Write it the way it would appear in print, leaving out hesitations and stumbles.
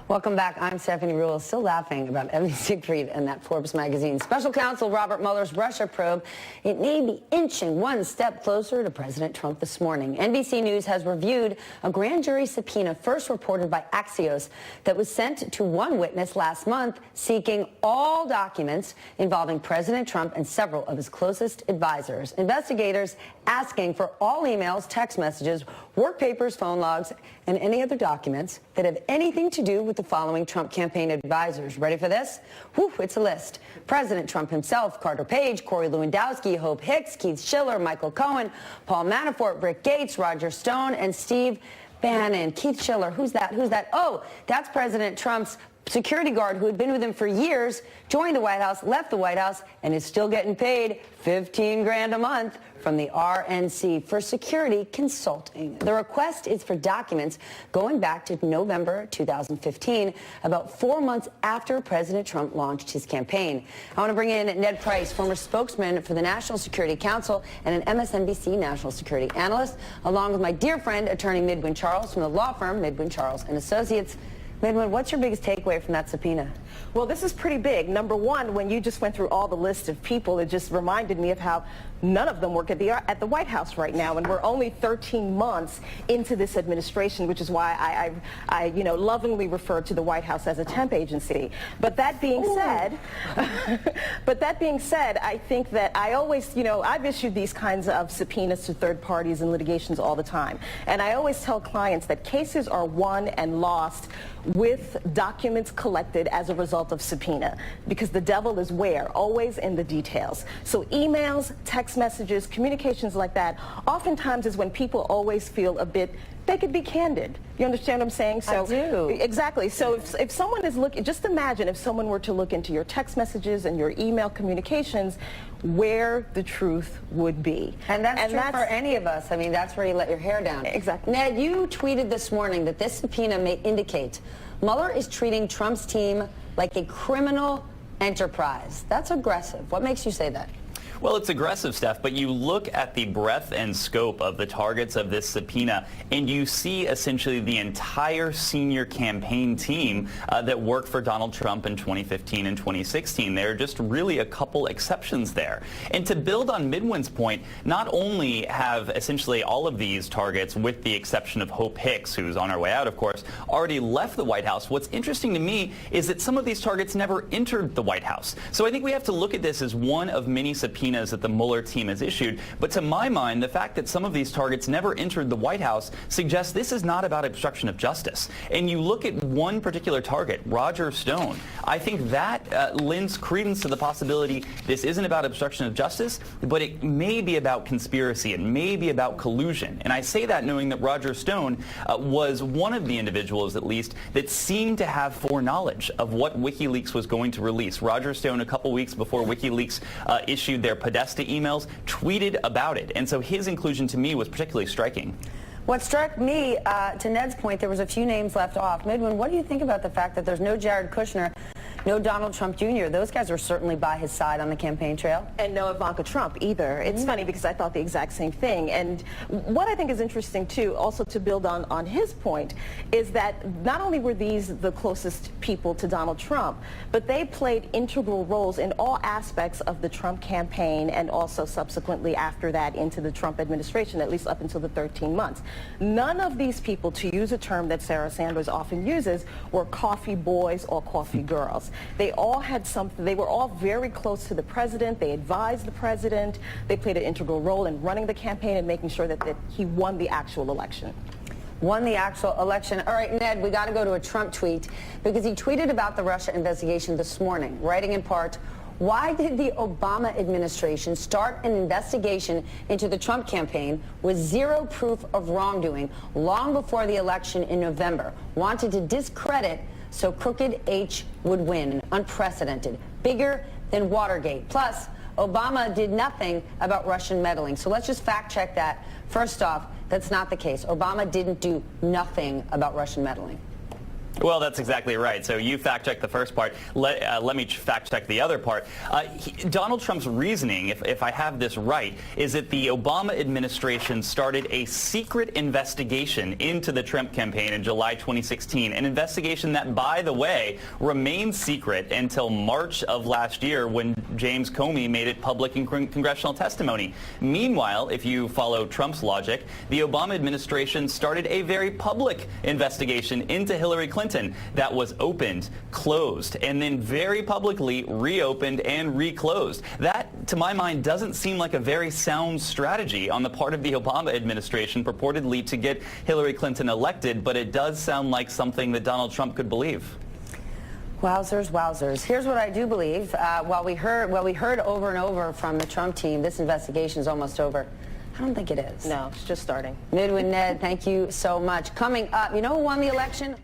Welcome back. I'm Stephanie Rhule, still laughing about Evan Siegfried and that Forbes magazine. Special counsel Robert Mueller's Russia probe, it may be inching one step closer to President Trump this morning. NBC News has reviewed a grand jury subpoena first reported by Axios that was sent to one witness last month seeking all documents involving President Trump and several of his closest advisors. Investigators asking for all emails, text messages, work papers, phone logs, and any other documents that have anything to do with the following Trump campaign advisors. Ready for this? Whew, it's a list. President Trump himself, Carter Page, Corey Lewandowski, Hope Hicks, Keith Schiller, Michael Cohen, Paul Manafort, Rick Gates, Roger Stone, and Steve Bannon. Keith Schiller, who's that? Who's that? Oh, that's President Trump's security guard who had been with him for years, joined the White House, left the White House, and is still getting paid $15 grand a month from the RNC for security consulting. The request is for documents going back to November 2015, about 4 months after President Trump launched his campaign. I want to bring in Ned Price, former spokesman for the National Security Council and an MSNBC national security analyst, along with my dear friend, attorney Midwin Charles from the law firm Midwin Charles and Associates. Midwin, what's your biggest takeaway from that subpoena? Well, this is pretty big. Number one, when you just went through all the list of people, it just reminded me of how none of them work at the White House right now, and we're only 13 months into this administration, which is why I lovingly refer to the White House as a temp agency. But that being said, I think that I always, I've issued these kinds of subpoenas to third parties in litigations all the time, and I always tell clients that cases are won and lost with documents collected as a result of subpoena, because the devil is where? Always in the details. So emails, text messages, communications like that, oftentimes is when people always feel a bit, they could be candid. You understand what I'm saying? So, I do. Exactly. So if someone is looking, just imagine if someone were to look into your text messages and your email communications, where the truth would be. And that's true for any of us. I mean, that's where you let your hair down. Exactly. Ned, you tweeted this morning that this subpoena may indicate Mueller is treating Trump's team like a criminal enterprise. That's aggressive. What makes you say that? Well, it's aggressive, Steph, but you look at the breadth and scope of the targets of this subpoena, and you see essentially the entire senior campaign team that worked for Donald Trump in 2015 and 2016. There are just really a couple exceptions there. And to build on Midwin's point, not only have essentially all of these targets, with the exception of Hope Hicks, who's on our way out, of course, already left the White House, what's interesting to me is that some of these targets never entered the White House. So I think we have to look at this as one of many subpoenas that the Mueller team has issued. But to my mind, the fact that some of these targets never entered the White House suggests this is not about obstruction of justice. And you look at one particular target, Roger Stone, I think that lends credence to the possibility this isn't about obstruction of justice, but it may be about conspiracy. It may be about collusion. And I say that knowing that Roger Stone was one of the individuals, at least, that seemed to have foreknowledge of what WikiLeaks was going to release. Roger Stone, a couple weeks before WikiLeaks issued their Podesta emails, tweeted about it. And so his inclusion to me was particularly striking. What struck me, to Ned's point, there was a few names left off. Midwin, what do you think about the fact that there's no Jared Kushner, no Donald Trump Jr.? Those guys were certainly by his side on the campaign trail. And no Ivanka Trump either. It's funny because I thought the exact same thing. And what I think is interesting, too, also to build on his point, is that not only were these the closest people to Donald Trump, but they played integral roles in all aspects of the Trump campaign and also subsequently after that into the Trump administration, at least up until the 13 months. None of these people, to use a term that Sarah Sanders often uses, were coffee boys or coffee girls. They all had something. They were all very close to the president. They advised the president. They played an integral role in running the campaign and making sure that he won the actual election. Won the actual election. All right, Ned, we got to go to a Trump tweet because he tweeted about the Russia investigation this morning, writing in part, why did the Obama administration start an investigation into the Trump campaign with zero proof of wrongdoing long before the election in November? Wanted to discredit so Crooked H would win. Unprecedented. Bigger than Watergate. Plus, Obama did nothing about Russian meddling. So let's just fact check that. First off, that's not the case. Obama didn't do nothing about Russian meddling. Well, that's exactly right. So you fact-check the first part. Let me fact-check the other part. Donald Trump's reasoning, if I have this right, is that the Obama administration started a secret investigation into the Trump campaign in July 2016, an investigation that, by the way, remained secret until March of last year when James Comey made it public in congressional testimony. Meanwhile, if you follow Trump's logic, the Obama administration started a very public investigation into Hillary Clinton that was opened, closed, and then very publicly reopened and reclosed. That, to my mind, doesn't seem like a very sound strategy on the part of the Obama administration purportedly to get Hillary Clinton elected, but it does sound like something that Donald Trump could believe. Wowzers, wowzers. Here's what I do believe. While we heard over and over from the Trump team, this investigation is almost over. I don't think it is. No, it's just starting. Midwin, Ned, thank you so much. Coming up, you know who won the election?